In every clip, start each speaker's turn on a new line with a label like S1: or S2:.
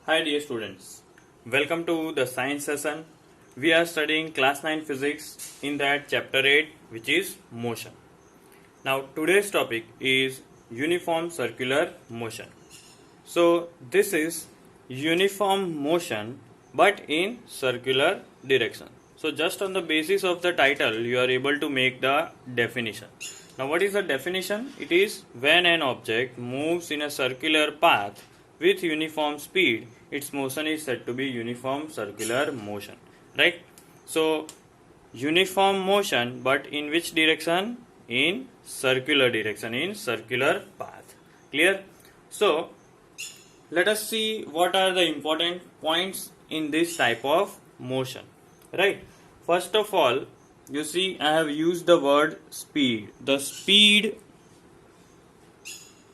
S1: Hi dear students, welcome to the science session. We are studying class 9 physics in that chapter 8 which is motion. Now today's topic is uniform circular motion. So this is uniform motion but in circular direction. So just on the basis of the title you are able to make the definition. Now what is the definition? It is when an object moves in a circular path with uniform speed, its motion is said to be uniform circular motion. Right? So uniform motion but in which direction? In circular direction, in circular path. Clear? So let us see what are the important points in this type of motion. Right? First of all, you see I have used the word speed. The speed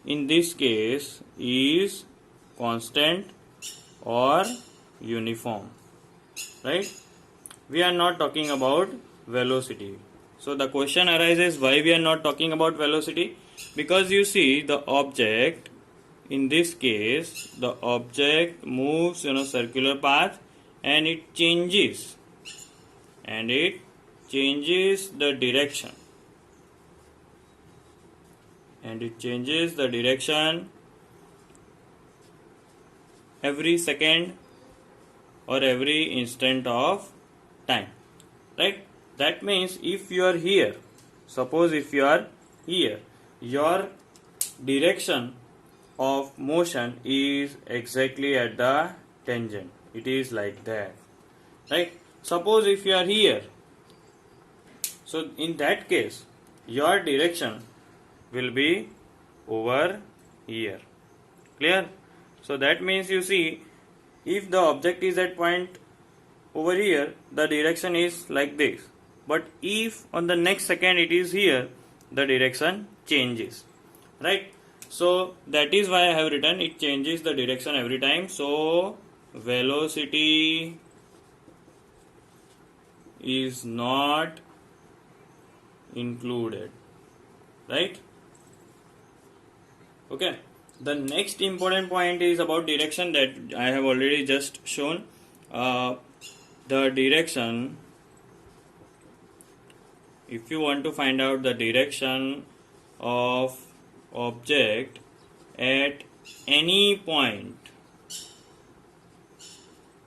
S1: in this case is constant or uniform. Right? We are not talking about velocity. So the question arises, why we are not talking about velocity? Because you see the object, in this case the object moves in a circular path and it changes the direction every second or every instant of time. Right? That means if you are here, suppose if you are here, your direction of motion is exactly at the tangent. It is like that. Right? Suppose if you are here, so in that case your direction will be over here. Clear? So that means you see, if the object is at point over here, the direction is like this. But if on the next second it is here, the direction changes. Right? So that is why I have written it changes the direction every time. So velocity is not included. Right? Okay. The next important point is about direction that I have already just shown. The direction, if you want to find out the direction of object at any point,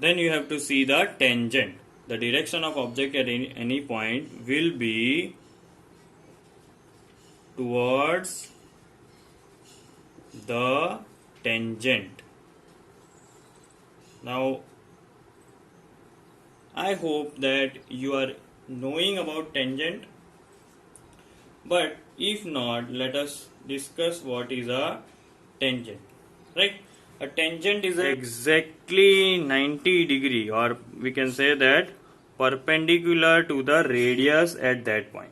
S1: then you have to see the tangent. The direction of object at any point will be towards the tangent. Now I hope that you are knowing about tangent, but if not, let us discuss what is a tangent. Right? A tangent is exactly 90 degree, or we can say that perpendicular to the radius at that point.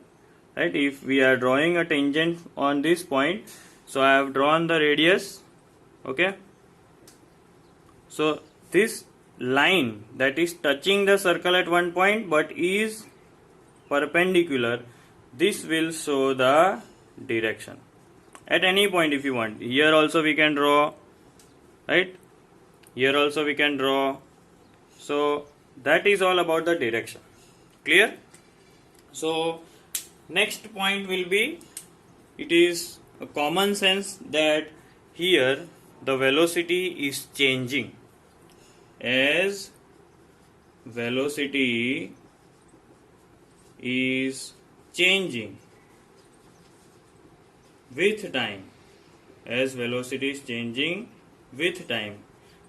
S1: Right? If we are drawing a tangent on this point, so I have drawn the radius. Okay? So this line that is touching the circle at one point but is perpendicular, this will show the direction at any point. If you want, here also we can draw, right? Here also we can draw. So that is all about the direction. Clear? So next point will be, it is a common sense that here the velocity is changing. As velocity is changing with time,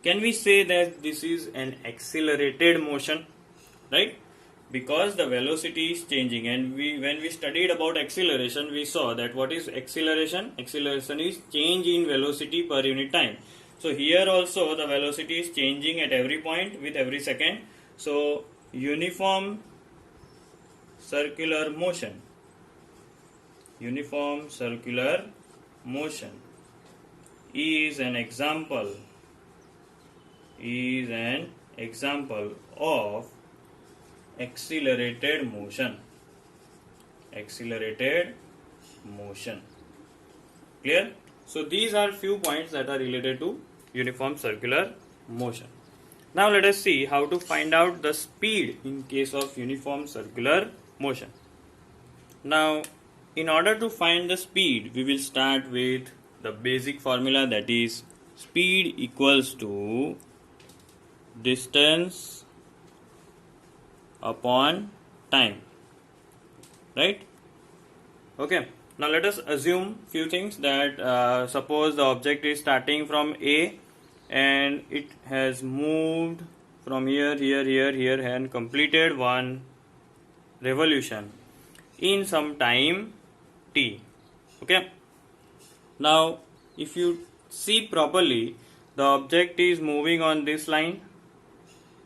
S1: can we say that this is an accelerated motion? Right? Because the velocity is changing, and when we studied about acceleration, we saw that what is acceleration? Acceleration is change in velocity per unit time. So here also the velocity is changing at every point with every second. So uniform circular motion is an example of accelerated motion. Clear? So these are few points that are related to uniform circular motion. Now let us see how to find out the speed in case of uniform circular motion. Now, in order to find the speed, we will start with the basic formula, that is speed equals to distance upon time, right? Okay, now let us assume few things, that suppose the object is starting from A and it has moved from here and completed one revolution in some time t. Okay, now if you see properly, the object is moving on this line,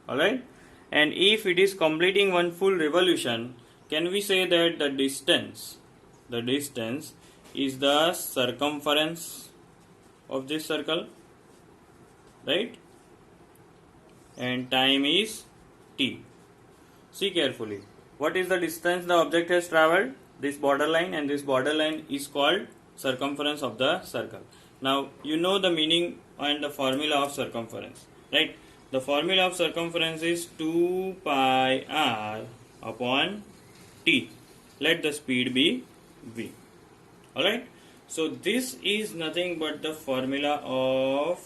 S1: alright, and if it is completing one full revolution, can we say that the distance is the circumference of this circle, right? And time is t. See carefully, what is the distance the object has traveled? This borderline, and this borderline is called circumference of the circle. Now you know the meaning and the formula of circumference, right? The formula of circumference is 2 pi r upon t. Let the speed be v. Alright, so this is nothing but the formula of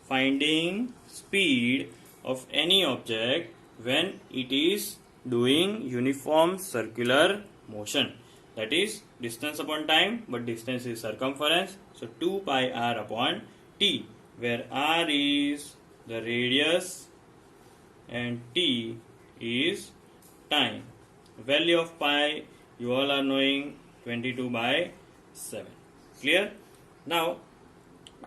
S1: finding speed of any object when it is doing uniform circular motion. That is distance upon time, but distance is circumference. So 2 pi r upon t, where r is the radius and t is time. Value of pi you all are knowing, 22/7. Clear? Now,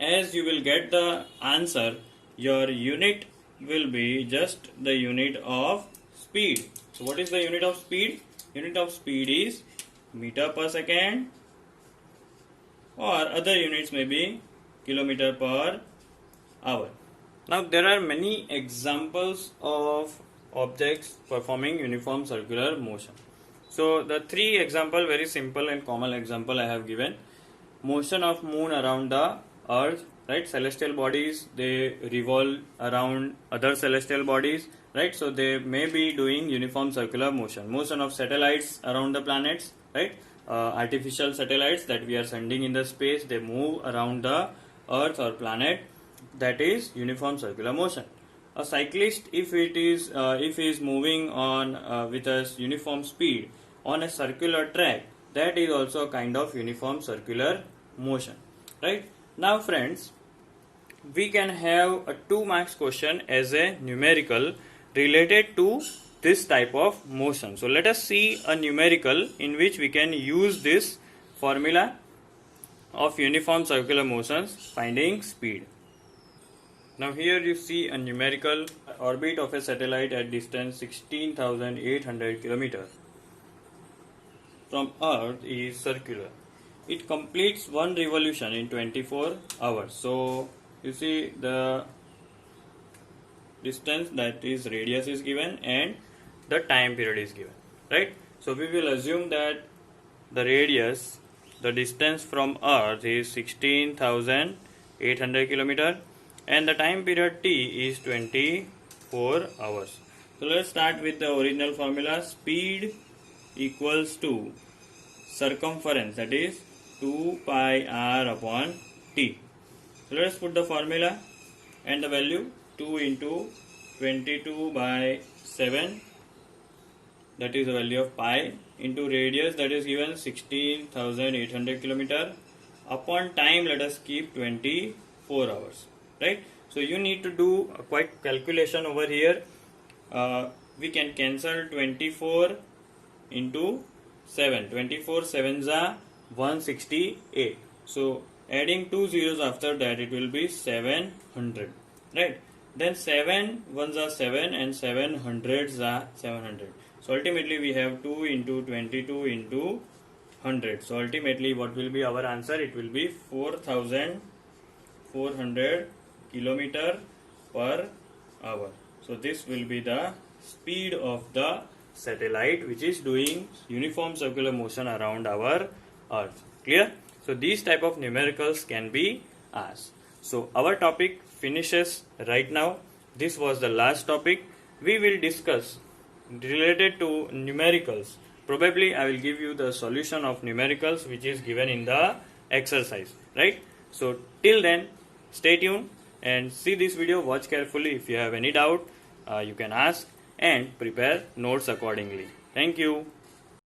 S1: as you will get the answer, your unit will be just the unit of speed. So what is the unit of speed? Unit of speed is meter per second, or other units may be kilometer per hour. Now there are many examples of objects performing uniform circular motion. So the three example, very simple and common example I have given. Motion of moon around the earth, right? Celestial bodies, they revolve around other celestial bodies, right? So they may be doing uniform circular motion. Motion of satellites around the planets, right? Artificial satellites that we are sending in the space, they move around the earth or planet. That is uniform circular motion. A cyclist, if he is moving on with a uniform speed on a circular track, that is also a kind of uniform circular motion, right? Now friends, we can have a 2 marks question as a numerical related to this type of motion. So let us see a numerical in which we can use this formula of uniform circular motions finding speed. Now here you see a numerical orbit of a satellite at distance 16,800 km from Earth is circular. It completes one revolution in 24 hours. So you see the distance, that is radius, is given and the time period is given, right? So we will assume that the radius, the distance from Earth is 16,800 km and the time period t is 24 hours. So let's start with the original formula. Speed equals to circumference, that is 2 pi r upon t. So let us put the formula and the value. 2 into 22/7, that is the value of pi, into radius, that is given 16,800 km, upon time let us keep 24 hours, right? So you need to do a quite calculation over here. We can cancel 24 into 7. 24 7s are 168. So adding 2 zeros after that, it will be 700, right? Then 7 ones are 7 and 7 hundreds are 700. So ultimately we have 2 into 22 into 100. So ultimately what will be our answer? It will be 4,400 kilometer per hour. So this will be the speed of the satellite which is doing uniform circular motion around our Earth. Clear? So these type of numericals can be asked. So our topic finishes right now. this was the last topic. We will discuss related to numericals. Probably I will give you the solution of numericals which is given in the exercise, right? So till then, stay tuned and see this video, watch carefully. If you have any doubt, you can ask and prepare notes accordingly. Thank you.